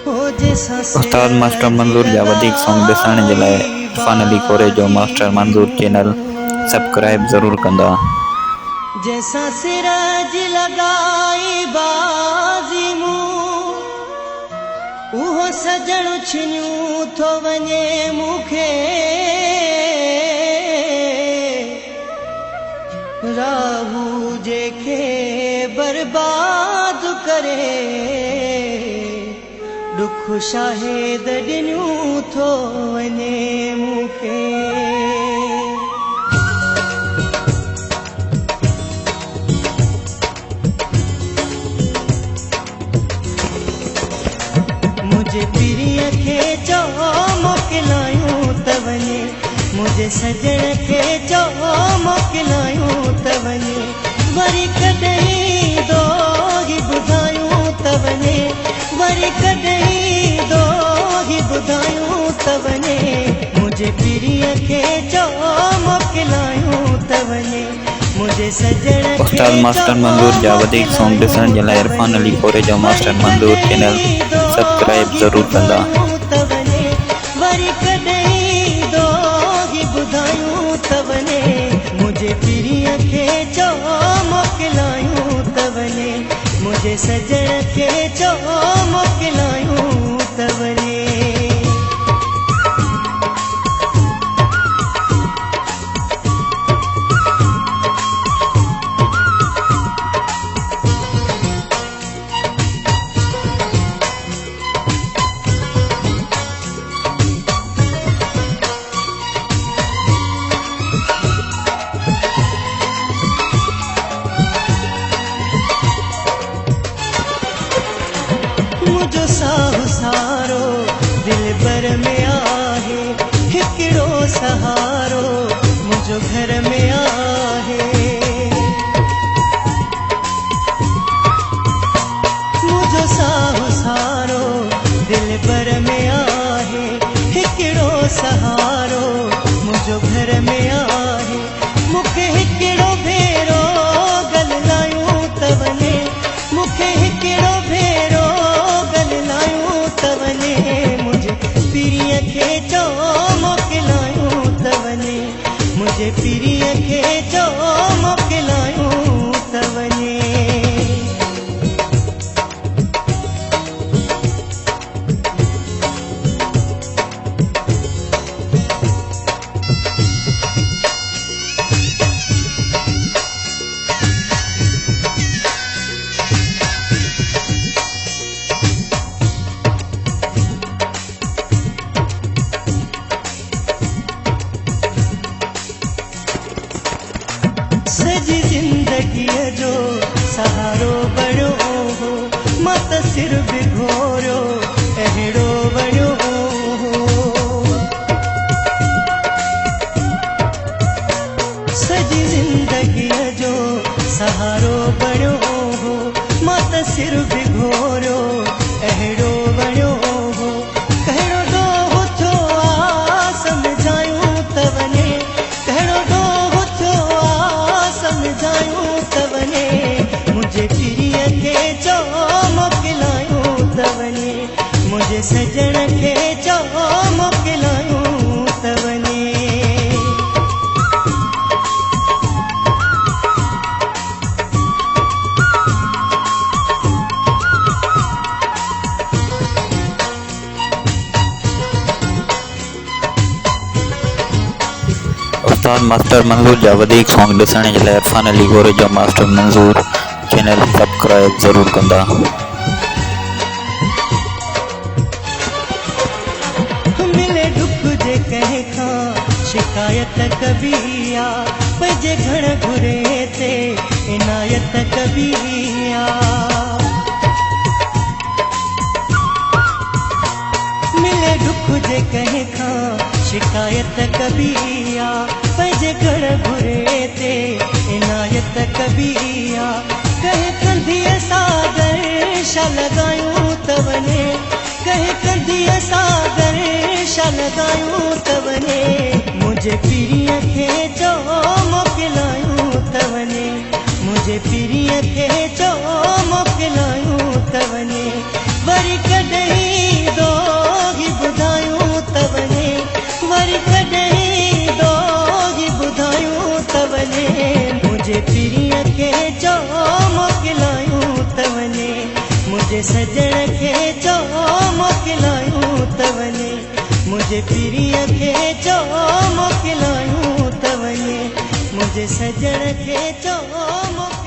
उस्ताद master मंज़ूर जा वधीक सॉन्ग ॾिसण जे लाइ इरफान अली कोरे जो मास्टर मंज़ूर चैनल सब्सक्राइब ज़रूर कंदा। जैसा सिराज लगाई बाज़ी मूं उहो सजण छिनियूं थो वञे मूंखे राहू जेके बर्बाद करे दुख शाहिद ॾिनियूं थो वञे मूंखे मुझे पिरीअ खे चओ मोकिलायूं त वञे मुझे सजण खे चओ मोकिलायूं त वञे वरी कॾहिं दोही ॿुधायूं त वञे वरी कॾहिं दोही ॿुधायूं त वञे मुझे पिरीअ खे चओ मोकिलायूं त वञे मुझे सजण खे उस्ताद मास्टर मंज़ूर जा वधीक सॉन्ग ॾिसण जे लाइ इरफान अली कोरे जो मास्टर मंज़ूर चैनल सब्सक्राइब ज़रूर कंदा। वरी कॾहिं दोही ॿुधायूं त वञे मुझे पिरीअ खे चओ मोकिलायूं त वञे मुझे सजण खे चओ मोकिलायूं त वञे मुझो साहु सारो दिल भर में आहे हिकिड़ो सहारो मुझो घर में आहे मुझो साहु सारो दिल भर में आहे हिकिड़ो सहारो मुझो घर में आहे मूंखे हिकिड़ो भेरो गल लायूं त वञे मूंखे हिकिड़ो भेरो मुझे पिरीअ खे चओ मोकिलायूं त वञे मुझे पिरीअ खे चओ मोकिलायूं त वञे सजी ज़िंदगीअ जो सहारो बणियो हो मां त सिर बिघोरियो अहिड़ो बणियो हो सजी ज़िंदगीअ जो सहारो बणियो हो मां त सिर बिघोरियो अहिड़ो बणियो हो कहिड़ो ॾोह थियो आहे सम्झायूं त वञे कहिड़ो ॾोह थियो आहे सम्झायूं त वञे मुझे पिरीअ खे चओ मोकिलायूं त वञे मुझे सजण खे चओ मोकिलायूं त वञे उस्ताद मास्टर मंज़ूर जा वधीक सॉन्ग ॾिसण जे लाइ इरफान अली कोरे जो मास्टर मंज़ूर चैनल सब्सक्राइब ज़रूर कंदा। मिले दुख जे कंहिं खां शिकायत कबी आ पंहिंजे घण घुरे ते इनायत कबी आ मिले दुख जे कंहिं खां शिकायत कबी आ पंहिंजे घर घुरे ते इनायत कबी आ कंहिं कंधीअ सागर छा लॻायूं त वञे कंहिं कंधीअ सागर छा लॻायूं त वञे मुझे पिरीअ खे चओ मोकिलायूं त वञे मुझे पिरीअ खे चओ मोकिलायूं त वञे वरी कॾहिं मुझे पिरीअ खे चो मोकिलायूं त वञे, मुझे सजण खे चो मोकिलायूं त वञे, मुझे पिरीअ खे चो मोकिलायूं त वञे, मुझे सजण खे चो मोकिलायूं।